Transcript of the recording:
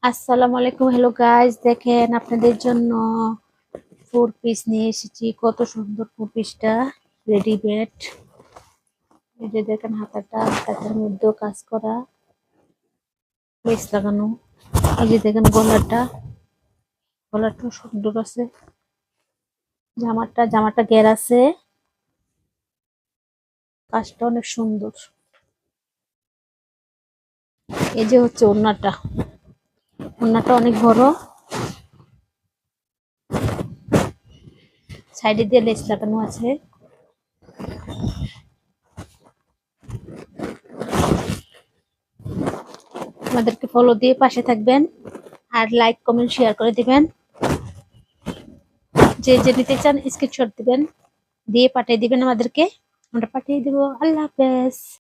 আসসালামু আলাইকুম। Hello guys, দেখেন আপনাদের জন্য ফোর পিস নিয়ে এসেছি। কত সুন্দর ফোর পিসটা, রেডিমেড। এই যে দেখেন হাতাটা, হাতার মধ্যেও কাজ করা, লেস লাগানো। এই যে দেখেন গলাটা সুন্দর আছে। জামাটা ঘের আছে, কাজটা অনেক সুন্দর। এই যে হচ্ছে ওড়নাটা অনেক বড়, সাইডে দিয়ে লেস লাগানো আছে। আমাদেরকে ফলো দিয়ে পাশে থাকবেন, আর লাইক কমেন্ট শেয়ার করে দিবেন। যে যে নিতে চান স্ক্রিনশট দিবেন, দিয়ে পাঠিয়ে দিবেন আমাদেরকে, আমরা পাঠিয়ে দিব। আল্লাহ হাফেজ।